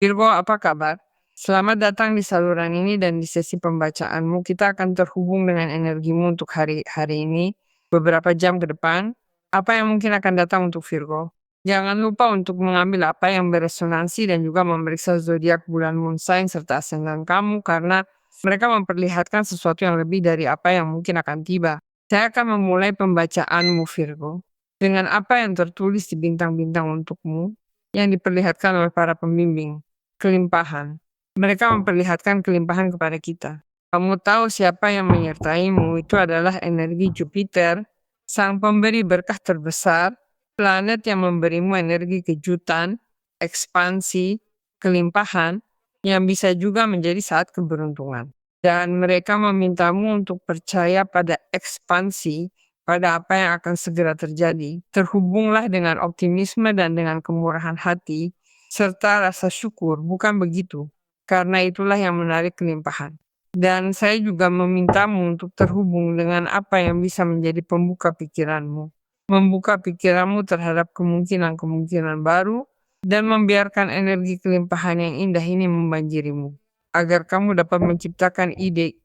Virgo, apa kabar? Selamat datang di saluran ini dan di sesi pembacaanmu. Kita akan terhubung dengan energimu untuk hari ini, beberapa jam ke depan. Apa yang mungkin akan datang untuk Virgo? Jangan lupa untuk mengambil apa yang beresonansi dan juga memeriksa zodiak bulan moon sign serta ascendant kamu karena mereka memperlihatkan sesuatu yang lebih dari apa yang mungkin akan tiba. Saya akan memulai pembacaanmu Virgo dengan apa yang tertulis di bintang-bintang untukmu yang diperlihatkan oleh para pembimbing. Kelimpahan. Mereka memperlihatkan kelimpahan kepada kita. Kamu tahu siapa yang menyertaimu, itu adalah energi Jupiter, sang pemberi berkah terbesar, planet yang memberimu energi kejutan, ekspansi, kelimpahan, yang bisa juga menjadi saat keberuntungan. Dan mereka memintamu untuk percaya pada ekspansi, pada apa yang akan segera terjadi. Terhubunglah dengan optimisme dan dengan kemurahan hati, serta rasa syukur, bukan begitu? Karena itulah yang menarik kelimpahan. Dan saya juga memintamu untuk terhubung dengan apa yang bisa menjadi pembuka pikiranmu. Membuka pikiranmu terhadap kemungkinan-kemungkinan baru dan membiarkan energi kelimpahan yang indah ini membanjirimu. Agar kamu dapat menciptakan ide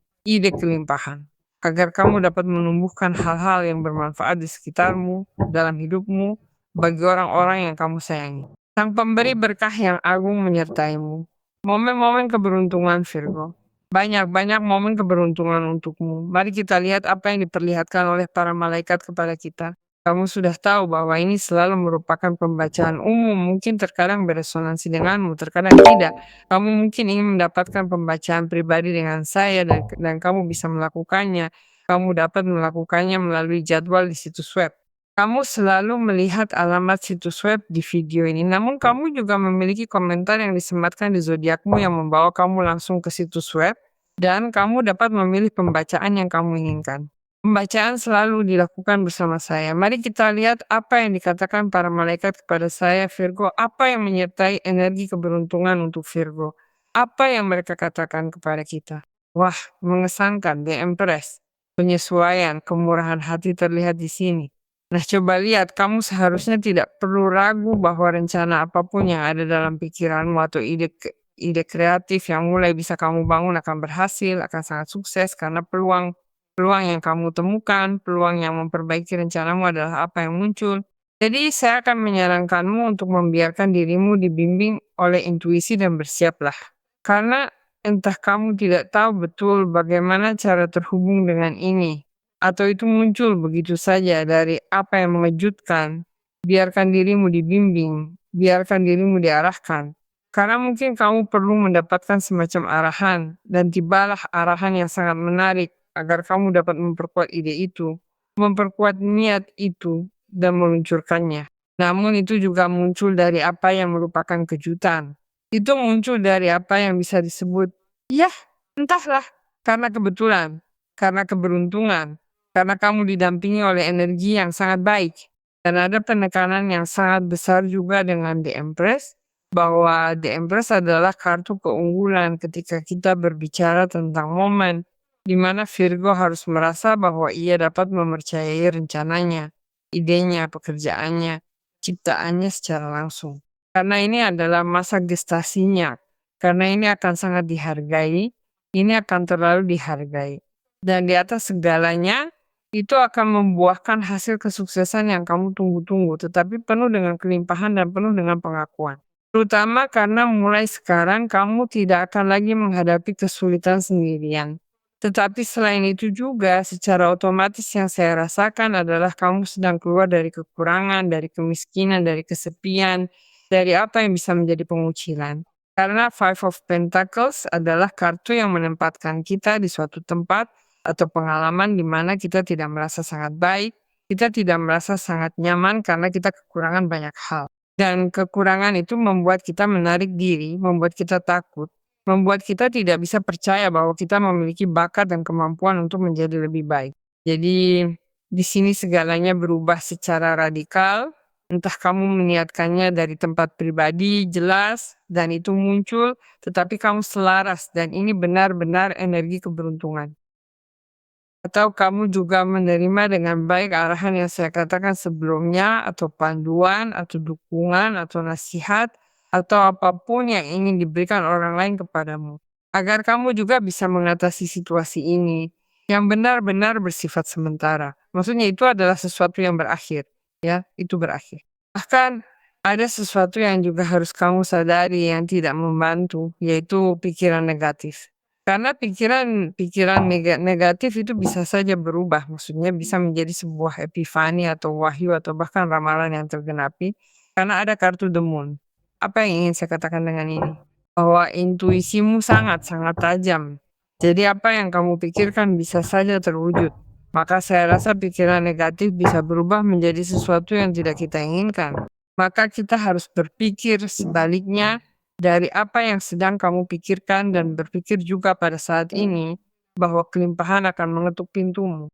kelimpahan. Agar kamu dapat menumbuhkan hal-hal yang bermanfaat di sekitarmu, dalam hidupmu, bagi orang-orang yang kamu sayangi. Sang pemberi berkah yang agung menyertaimu. Momen-momen keberuntungan Virgo. Banyak-banyak momen keberuntungan untukmu. Mari kita lihat apa yang diperlihatkan oleh para malaikat kepada kita. Kamu sudah tahu bahwa ini selalu merupakan pembacaan umum. Mungkin terkadang beresonansi denganmu, terkadang tidak. Kamu mungkin ingin mendapatkan pembacaan pribadi dengan saya dan kamu bisa melakukannya. Kamu dapat melakukannya melalui jadwal di situs web. Kamu selalu melihat alamat situs web di video ini, namun kamu juga memiliki komentar yang disematkan di zodiakmu yang membawa kamu langsung ke situs web, dan kamu dapat memilih pembacaan yang kamu inginkan. Pembacaan selalu dilakukan bersama saya. Mari kita lihat apa yang dikatakan para malaikat kepada saya, Virgo. Apa yang menyertai energi keberuntungan untuk Virgo? Apa yang mereka katakan kepada kita? Wah, mengesankan, The Empress. Penyesuaian, kemurahan hati terlihat di sini. Nah, coba lihat, kamu seharusnya tidak perlu ragu bahwa rencana apapun yang ada dalam pikiranmu atau ide kreatif yang mulai bisa kamu bangun akan berhasil, akan sangat sukses karena peluang yang kamu temukan, peluang yang memperbaiki rencanamu adalah apa yang muncul. Jadi, saya akan menyarankanmu untuk membiarkan dirimu dibimbing oleh intuisi dan bersiaplah. Karena entah kamu tidak tahu betul bagaimana cara terhubung dengan ini atau itu muncul begitu saja dari apa yang mengejutkan. Biarkan dirimu dibimbing, biarkan dirimu diarahkan. Karena mungkin kamu perlu mendapatkan semacam arahan, dan tibalah arahan yang sangat menarik agar kamu dapat memperkuat ide itu, memperkuat niat itu, dan meluncurkannya. Namun itu juga muncul dari apa yang merupakan kejutan. Itu muncul dari apa yang bisa disebut, ya entahlah, karena kebetulan, karena keberuntungan, karena kamu didampingi oleh energi yang sangat baik. Dan ada penekanan yang sangat besar juga dengan The Empress, bahwa The Empress adalah kartu keunggulan ketika kita berbicara tentang momen di mana Virgo harus merasa bahwa ia dapat mempercayai rencananya, idenya, pekerjaannya, ciptaannya secara langsung. Karena ini adalah masa gestasinya, karena ini akan sangat dihargai, ini akan terlalu dihargai. Dan di atas segalanya, itu akan membuahkan hasil kesuksesan yang kamu tunggu-tunggu, tetapi penuh dengan kelimpahan dan penuh dengan pengakuan. Terutama karena mulai sekarang kamu tidak akan lagi menghadapi kesulitan sendirian. Tetapi selain itu juga secara otomatis yang saya rasakan adalah kamu sedang keluar dari kekurangan, dari kemiskinan, dari kesepian, dari apa yang bisa menjadi pengucilan. Karena Five of Pentacles adalah kartu yang menempatkan kita di suatu tempat atau pengalaman di mana kita tidak merasa sangat baik, kita tidak merasa sangat nyaman karena kita kekurangan banyak hal. Dan kekurangan itu membuat kita menarik diri, membuat kita takut, membuat kita tidak bisa percaya bahwa kita memiliki bakat dan kemampuan untuk menjadi lebih baik. Jadi di sini segalanya berubah secara radikal. Entah kamu meniatkannya dari tempat pribadi, jelas, dan itu muncul, tetapi kamu selaras, dan ini benar-benar energi keberuntungan. Atau kamu juga menerima dengan baik arahan yang saya katakan sebelumnya, atau panduan, atau dukungan, atau nasihat, atau apapun yang ingin diberikan orang lain kepadamu, agar kamu juga bisa mengatasi situasi ini yang benar-benar bersifat sementara. Maksudnya itu adalah sesuatu yang berakhir, ya, itu berakhir. Bahkan ada sesuatu yang juga harus kamu sadari yang tidak membantu, yaitu pikiran negatif. Karena pikiran negatif itu bisa saja berubah, maksudnya bisa menjadi sebuah epifani atau wahyu atau bahkan ramalan yang tergenapi karena ada kartu The Moon. Apa yang ingin saya katakan dengan ini? Bahwa intuisimu sangat-sangat tajam. Jadi apa yang kamu pikirkan bisa saja terwujud. Maka saya rasa pikiran negatif bisa berubah menjadi sesuatu yang tidak kita inginkan. Maka kita harus berpikir sebaliknya dari apa yang sedang kamu pikirkan dan berpikir juga pada saat ini bahwa kelimpahan akan mengetuk pintumu.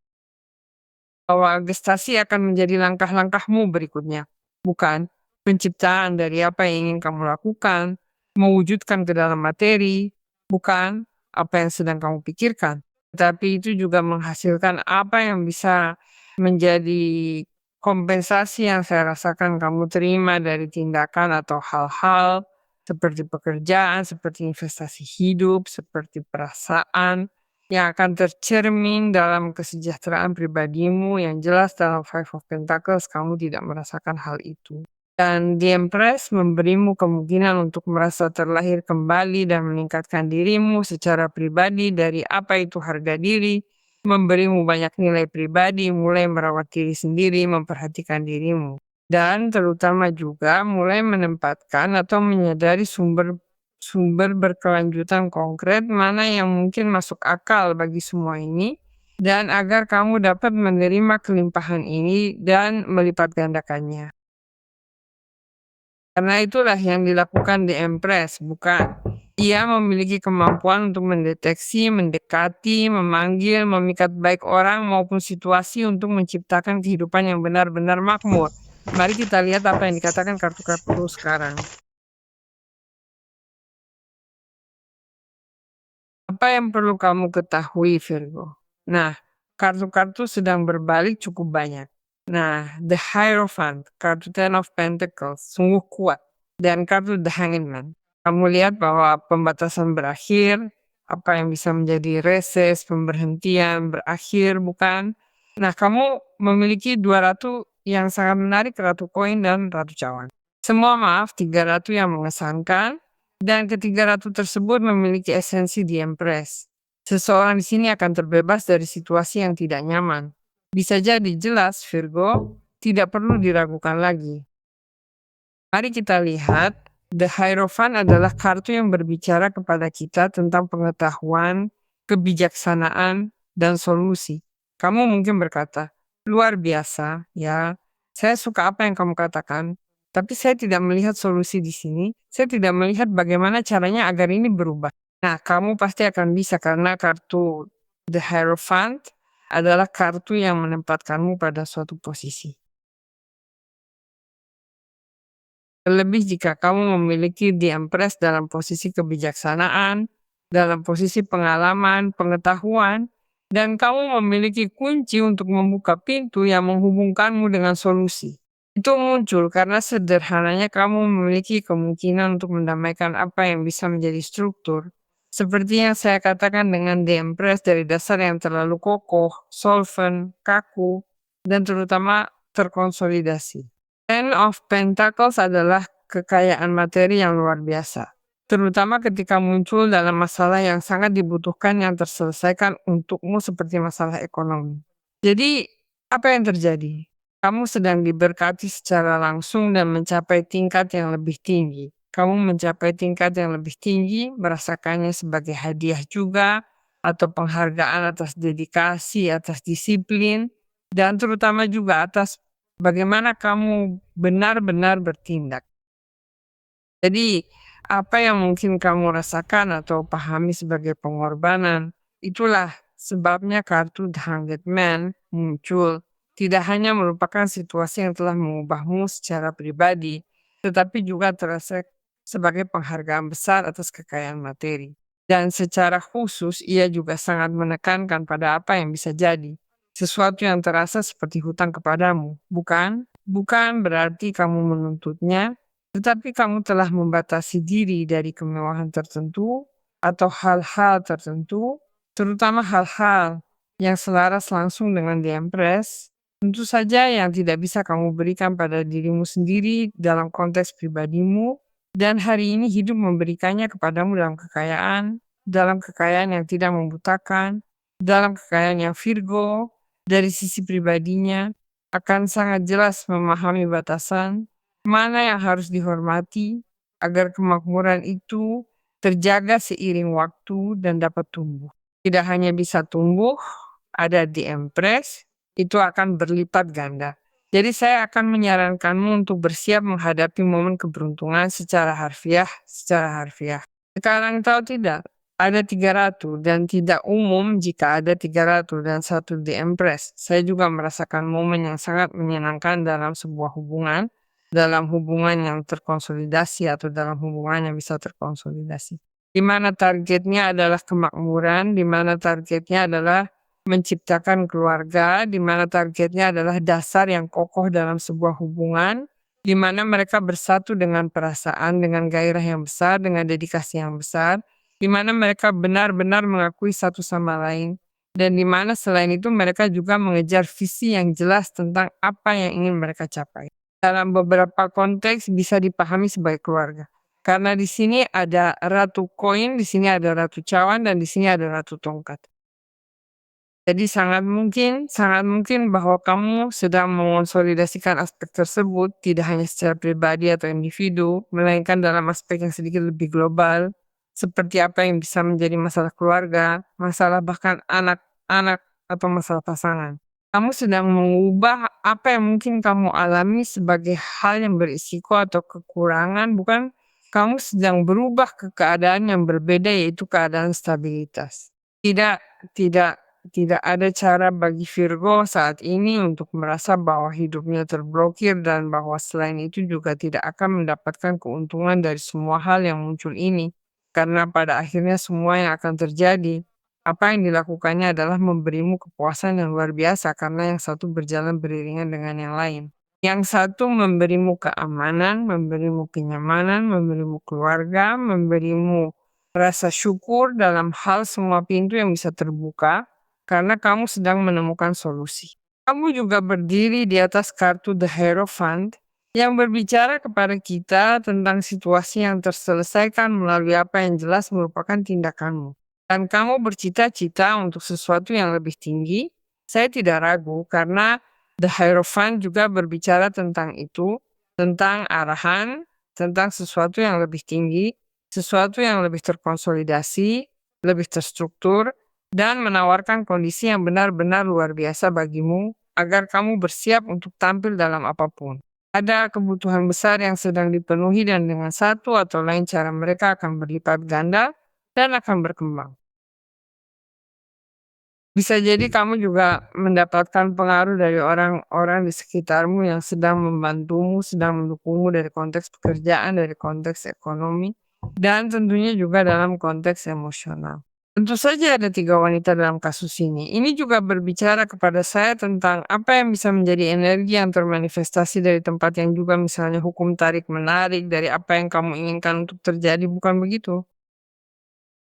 Bahwa gestasi akan menjadi langkah-langkahmu berikutnya. Bukan penciptaan dari apa yang ingin kamu lakukan, mewujudkan ke dalam materi, bukan apa yang sedang kamu pikirkan. Tapi itu juga menghasilkan apa yang bisa menjadi kompensasi yang saya rasakan kamu terima dari tindakan atau hal-hal seperti pekerjaan, seperti investasi hidup, seperti perasaan yang akan tercermin dalam kesejahteraan pribadimu yang jelas dalam Five of Pentacles kamu tidak merasakan hal itu. Dan The Empress memberimu kemungkinan untuk merasa terlahir kembali dan meningkatkan dirimu secara pribadi dari apa itu harga diri, memberimu banyak nilai pribadi, mulai merawat diri sendiri, memperhatikan dirimu. Dan terutama juga mulai menempatkan atau menyadari sumber berkelanjutan konkret mana yang mungkin masuk akal bagi semua ini dan agar kamu dapat menerima kelimpahan ini dan melipat gandakannya. Karena itulah yang dilakukan di Empress, bukan? Ia memiliki kemampuan untuk mendeteksi, mendekati, memanggil, memikat baik orang maupun situasi untuk menciptakan kehidupan yang benar-benar makmur. Mari kita lihat apa yang dikatakan kartu-kartu sekarang. Apa yang perlu kamu ketahui, Virgo? Nah, kartu-kartu sedang berbalik cukup banyak. Nah, The Hierophant, kartu Ten of Pentacles, sungguh kuat. Dan kartu The Hanged Man. Kamu lihat bahwa pembatasan berakhir, apa yang bisa menjadi reses, pemberhentian, berakhir, bukan? Nah, kamu memiliki dua ratu yang sangat menarik, Ratu Koin dan Ratu Cawan. Semua maaf, tiga ratu yang mengesankan, dan ketiga ratu tersebut memiliki esensi di Empress. Seseorang di sini akan terbebas dari situasi yang tidak nyaman. Bisa jadi jelas, Virgo, tidak perlu diragukan lagi. Mari kita lihat, The Hierophant adalah kartu yang berbicara kepada kita tentang pengetahuan, kebijaksanaan, dan solusi. Kamu mungkin berkata, luar biasa, ya. Saya suka apa yang kamu katakan, tapi saya tidak melihat solusi di sini. Saya tidak melihat bagaimana caranya agar ini berubah. Nah, kamu pasti akan bisa karena kartu The Hierophant adalah kartu yang menempatkanmu pada suatu posisi. Terlebih jika kamu memiliki The Empress dalam posisi kebijaksanaan, dalam posisi pengalaman, pengetahuan, dan kamu memiliki kunci untuk membuka pintu yang menghubungkanmu dengan solusi. Itu muncul karena sederhananya kamu memiliki kemungkinan untuk mendamaikan apa yang bisa menjadi struktur. Seperti yang saya katakan dengan The Empress dari dasar yang terlalu kokoh, solvent, kaku, dan terutama terkonsolidasi. Ten of Pentacles adalah kekayaan materi yang luar biasa. Terutama ketika muncul dalam masalah yang sangat dibutuhkan yang terselesaikan untukmu seperti masalah ekonomi. Jadi, apa yang terjadi? Kamu sedang diberkati secara langsung dan mencapai tingkat yang lebih tinggi. Kamu mencapai tingkat yang lebih tinggi, merasakannya sebagai hadiah juga, atau penghargaan atas dedikasi, atas disiplin, dan terutama juga atas bagaimana kamu benar-benar bertindak. Jadi, apa yang mungkin kamu rasakan atau pahami sebagai pengorbanan, itulah sebabnya kartu The Hanged Man muncul. Tidak hanya merupakan situasi yang telah mengubahmu secara pribadi, tetapi juga terasa sebagai penghargaan besar atas kekayaan materi. Dan secara khusus, ia juga sangat menekankan pada apa yang bisa jadi. Sesuatu yang terasa seperti hutang kepadamu, bukan? Bukan berarti kamu menuntutnya, Tetapi kamu telah membatasi diri dari kemewahan tertentu atau hal-hal tertentu, terutama hal-hal yang selaras langsung dengan The Empress, tentu saja yang tidak bisa kamu berikan pada dirimu sendiri dalam konteks pribadimu, dan hari ini hidup memberikannya kepadamu dalam kekayaan yang tidak membutakan, dalam kekayaan yang Virgo, dari sisi pribadinya, akan sangat jelas memahami batasan, mana yang harus dihormati, agar kemakmuran itu terjaga seiring waktu dan dapat tumbuh. Tidak hanya bisa tumbuh, ada di Empress, itu akan berlipat ganda. Jadi saya akan menyarankanmu untuk bersiap menghadapi momen keberuntungan secara harfiah. Sekarang tahu tidak, ada 3 ratu dan tidak umum jika ada 3 ratu dan 1 di Empress. Saya juga merasakan momen yang sangat menyenangkan dalam sebuah hubungan, dalam hubungan yang terkonsolidasi atau dalam hubungan yang bisa terkonsolidasi. Di mana targetnya adalah kemakmuran, di mana targetnya adalah menciptakan keluarga, di mana targetnya adalah dasar yang kokoh dalam sebuah hubungan, di mana mereka bersatu dengan perasaan, dengan gairah yang besar, dengan dedikasi yang besar, di mana mereka benar-benar mengakui satu sama lain, dan di mana selain itu mereka juga mengejar visi yang jelas tentang apa yang ingin mereka capai. Dalam beberapa konteks bisa dipahami sebagai keluarga. Karena di sini ada ratu koin, di sini ada ratu cawan, dan di sini ada ratu tongkat. Jadi sangat mungkin bahwa kamu sedang mengonsolidasikan aspek tersebut tidak hanya secara pribadi atau individu, melainkan dalam aspek yang sedikit lebih global, seperti apa yang bisa menjadi masalah keluarga, masalah bahkan anak-anak atau masalah pasangan. Kamu sedang mengubah apa yang mungkin kamu alami sebagai hal yang berisiko atau kekurangan, bukan kamu sedang berubah ke keadaan yang berbeda, yaitu keadaan stabilitas. Tidak, tidak tidak ada cara bagi Virgo saat ini untuk merasa bahwa hidupnya terblokir dan bahwa selain itu juga tidak akan mendapatkan keuntungan dari semua hal yang muncul ini. Karena pada akhirnya semua yang akan terjadi, apa yang dilakukannya adalah memberimu kepuasan yang luar biasa karena yang satu berjalan beriringan dengan yang lain. Yang satu memberimu keamanan, memberimu kenyamanan, memberimu keluarga, memberimu rasa syukur dalam hal semua pintu yang bisa terbuka karena kamu sedang menemukan solusi. Kamu juga berdiri di atas kartu The Hierophant yang berbicara kepada kita tentang situasi yang terselesaikan melalui apa yang jelas merupakan tindakanmu. Dan kamu bercita-cita untuk sesuatu yang lebih tinggi. Saya tidak ragu karena The Hierophant juga berbicara tentang itu, tentang arahan, tentang sesuatu yang lebih tinggi, sesuatu yang lebih terkonsolidasi, lebih terstruktur, dan menawarkan kondisi yang benar-benar luar biasa bagimu agar kamu bersiap untuk tampil dalam apapun. Ada kebutuhan besar yang sedang dipenuhi dan dengan satu atau lain cara mereka akan berlipat ganda dan akan berkembang. Bisa jadi kamu juga mendapatkan pengaruh dari orang-orang di sekitarmu yang sedang membantumu, sedang mendukungmu dari konteks pekerjaan, dari konteks ekonomi, dan tentunya juga dalam konteks emosional. Tentu saja ada 3 wanita dalam kasus ini. Ini juga berbicara kepada saya tentang apa yang bisa menjadi energi yang termanifestasi dari tempat yang juga misalnya hukum tarik-menarik dari apa yang kamu inginkan untuk terjadi, bukan begitu?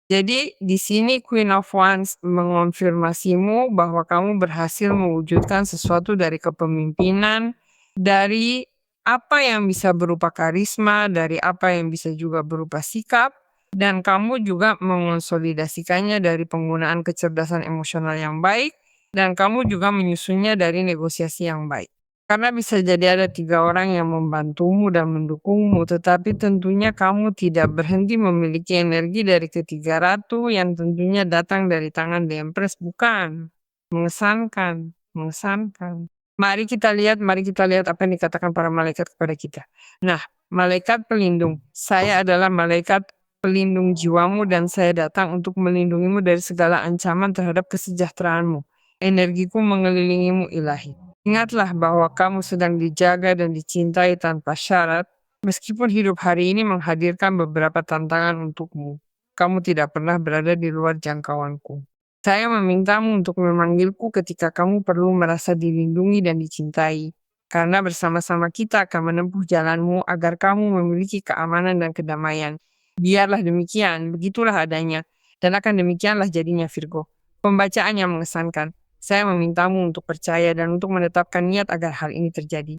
Jadi di sini Queen of Wands mengonfirmasimu bahwa kamu berhasil mewujudkan sesuatu dari kepemimpinan, dari apa yang bisa berupa karisma, dari apa yang bisa juga berupa sikap, dan kamu juga mengonsolidasikannya dari penggunaan kecerdasan emosional yang baik, dan kamu juga menyusunnya dari negosiasi yang baik. Karena bisa jadi ada 3 orang yang membantumu dan mendukungmu, tetapi tentunya kamu tidak berhenti memiliki energi dari ketiga ratu yang tentunya datang dari tangan The Empress, bukan? Mengesankan, mengesankan. Mari kita lihat apa yang dikatakan para malaikat kepada kita. Nah, malaikat pelindung, saya adalah malaikat pelindung jiwamu dan saya datang untuk melindungimu dari segala ancaman terhadap kesejahteraanmu. Energiku mengelilingimu ilahi. Ingatlah bahwa kamu sedang dijaga dan dicintai tanpa syarat, meskipun hidup hari ini menghadirkan beberapa tantangan untukmu. Kamu tidak pernah berada di luar jangkauanku. Saya memintamu untuk memanggilku ketika kamu perlu merasa dilindungi dan dicintai. karena bersama-sama kita akan menempuh jalanmu agar kamu memiliki keamanan dan kedamaian. Biarlah demikian, begitulah adanya. Dan akan demikianlah jadinya Virgo. Pembacaan yang mengesankan. Saya memintamu untuk percaya dan untuk menetapkan niat agar hal ini terjadi.